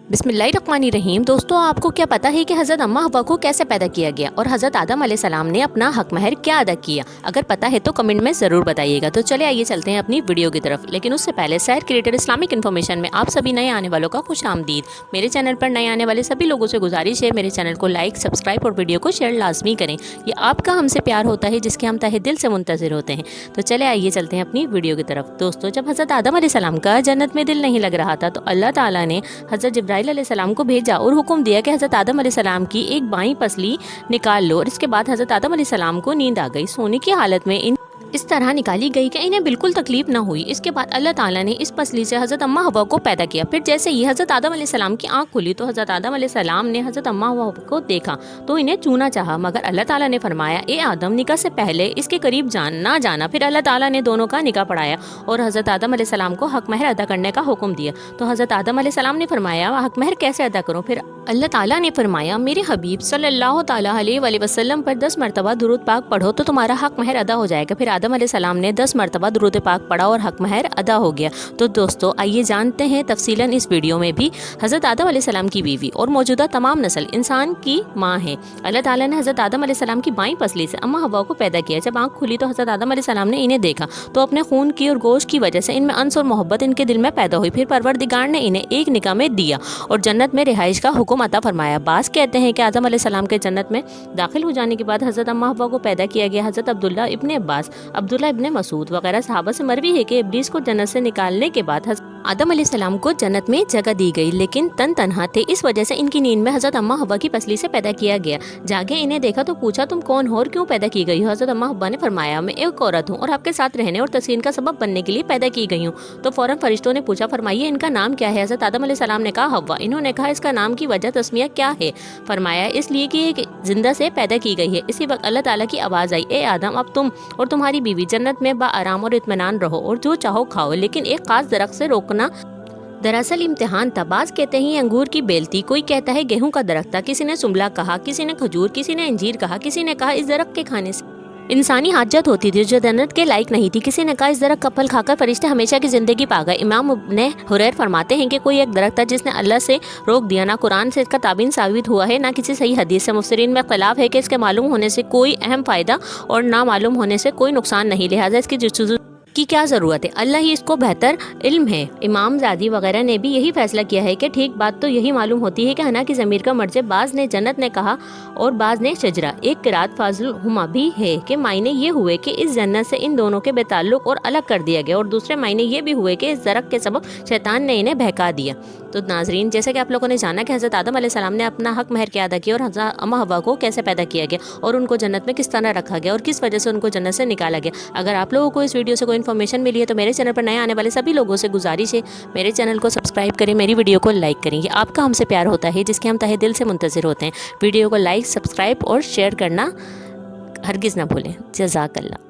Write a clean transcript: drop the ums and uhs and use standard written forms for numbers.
बिस्मिल्लाहिर्रहमानिर्रहीम। दोस्तों, आपको क्या पता है कि हज़रत अम्मा हवा को कैसे पैदा किया गया और हज़रत आदम अलैहिस्सलाम ने अपना हक महर क्या अदा किया? अगर पता है तो कमेंट में ज़रूर बताइएगा। तो चले आइए चलते हैं अपनी वीडियो की तरफ। लेकिन उससे पहले सैर क्रिएटेड इस्लामिक इन्फॉर्मेशन में आप सभी नए आने वालों का खुश आमदीद। मेरे चैनल पर नए आने वाले सभी लोगों से गुजारिश है, मेरे चैनल को लाइक, सब्सक्राइब और वीडियो को शेयर लाजमी करें। ये आपका हमसे प्यार होता है जिसके हम तहे दिल से मुंतज़िर होते हैं। तो चले आइए चलते हैं अपनी वीडियो की तरफ। दोस्तों, जब हज़रत आदम अलैहिस्सलाम का जन्नत में दिल नहीं लग रहा था तो अल्लाह ताला ने हज़रत जिब्राइल अलैहिस्सलाम को भेजा और हुक्म दिया कि हज़रत आदम अलैहिस्सलाम की एक बाईं पसली निकाल लो। और इसके बाद हज़रत आदम अलैहिस्सलाम को नींद आ गई। सोने की हालत में इस तरह निकाली गई कि इन्हें बिल्कुल तकलीफ ना हुई। इसके बाद अल्लाह ताला ने इस पसली से हज़रत अम्मा हवा को पैदा किया। फिर जैसे ही हज़रत आदम अलैहिस्सलाम की आंख खुली तो हज़रत आदम अलैहिस्सलाम ने हज़रत अम्मा हवा को देखा तो इन्हें छूना चाहा, मगर अल्लाह ताला ने फरमाया, ए आदम, निकाह से पहले इसके करीब ना जाना। फिर अल्लाह ताला ने दोनों का निकाह पढ़ाया और हज़रत आदम अलैहिस्सलाम को हक महर अदा करने का हुक्म दिया। तो हज़रत आदम अलैहिस्सलाम ने फरमाया, हक महर कैसे अदा करूँ? फिर अल्लाह ताला ने फरमाया, मेरे हबीब सल्लल्लाहु ताला अलैहि वसल्लम पर 10 मरतबा दुरूद पाक पढ़ो तो तुम्हारा हक महर अदा हो जाएगा। फिर आदम अलैहिस्सलाम ने 10 मरतबा दुरूद पाक पढ़ा और हक महर अदा हो गया। तो दोस्तों, आइए जानते हैं तफसीलन इस वीडियो में भी। हज़रत आदम अलैहिस्सलाम की बीवी और मौजूदा तमाम नस्ल इंसान की माँ है। अल्लाह ताला ने हज़रत आदम अलैहिस्सलाम की बाईं पसली से अम्मा हवा को पैदा किया। जब आँख खुली तो हज़रत आदम अलैहिस्सलाम ने इन्हें देखा तो अपने खून की और गोश्त की वजह से इनमें अंस और मोहब्बत इनके दिल में पैदा हुई। फिर परवरदिगार ने इन्हें एक निकाह में दिया और जन्नत में रिहाइश का हुक्म अता फरमाया। बास कहते हैं कि आदम अलैहिस्सलाम के जन्नत में दाखिल हो जाने के बाद हज़रत अम्मा हवा को पैदा किया गया। हज़रत अब्दुल्ला इब्ने अब्बास, अब्दुल्ला इब्ने मसूद वगैरह सहाबा से मरवी है कि इब्लीस को जन्नत से निकालने के बाद आदम अलैहिस्सलाम को जन्नत में जगह दी गई, लेकिन तन्हा थे। इस वजह से इनकी नींद में हज़रत अम्मा हवा की पसली से पैदा किया गया। जागे इन्हें देखा तो पूछा, तुम कौन हो और क्यों पैदा की गई हो? हज़रत अम्मा हवा ने फरमाया, मैं एक औरत हूँ और आपके साथ रहने और तस्कीन का सबब बनने के लिए पैदा की गई हूँ। तो फौरन फरिश्तों ने पूछा, फरमाइए इनका नाम क्या है? हज़रत आदम अलैहिस्सलाम ने कहा, हवा। इन्होंने कहा, इसका नाम की वजह तस्मिया क्या है? फरमाया, इसलिए कि एक जिंदा से पैदा की गई है। इसी वक्त अल्लाह ताला की आवाज़ आई, ए आदम, अब तुम और तुम्हारी बीवी जन्नत में बाआराम और इत्मीनान रहो और जो चाहो खाओ, लेकिन एक खास दरख्त से रोकना। दरअसल इम्तिहान था। बाज कहते हैं अंगूर की बेल थी, कोई कहता है गेहूं का दरख्त था, किसी ने सुमला कहा, किसी ने खजूर, किसी ने अंजीर कहा, किसी ने कहा इस दरख्त के खाने से इंसानी हाजत होती थी जो जन्नत के लायक नहीं थी, किसी ने कहा इस दरख्त का फल खाकर फरिश्ते हमेशा की जिंदगी पा गए। इमाम इब्ने हुरैर फरमाते हैं कि कोई एक दरख्त था जिसने अल्लाह से रोक दिया। ना कुरान से इसका ताबीन साबित हुआ है ना किसी सही हदीस से। मुफस्सिरीन में खिलाफ है कि इसके मालूम होने से कोई अहम फ़ायदा और ना मालूम होने से कोई नुकसान नहीं, लिहाजा इसकी जुस्तजू की क्या ज़रूरत है, अल्लाह ही इसको बेहतर इल्म है। इमाम ज़ादी वगैरह ने भी यही फैसला किया है कि ठीक बात तो यही मालूम होती है कि हना की ज़मीर का मर्ज बाज़ ने जन्नत ने कहा और बाज़ ने शजरा। एक किरात फाजुल हुमा भी है कि मायने ये हुए कि इस जन्नत से इन दोनों के बेताल्लुक और अलग कर दिया गया, और दूसरे मायने ये भी हुए कि इस दरख्त के सबब शैतान ने इन्हें बहका दिया। तो नाजरीन, जैसे कि आप लोगों ने जाना कि हज़रत आदम अलैहिस्सलाम ने अपना हक महर क्या अदा किया और हज़रत अम्मा हवा को कैसे पैदा किया गया और उनको जन्नत में किस तरह रखा गया और किस वजह से उनको जन्नत से निकाला गया। अगर आप लोगों को इस वीडियो से कोई इन्फॉर्मेशन मिली है तो मेरे चैनल पर नए आने वाले सभी लोगों से गुजारिश है, मेरे चैनल को सब्सक्राइब करें, मेरी वीडियो को लाइक करें। ये आपका हमसे प्यार होता है जिसके हम तहे दिल से मुंतज़िर होते हैं। वीडियो को लाइक, सब्सक्राइब और शेयर करना हरगिज़ ना भूलें। जज़ाकल्लाह।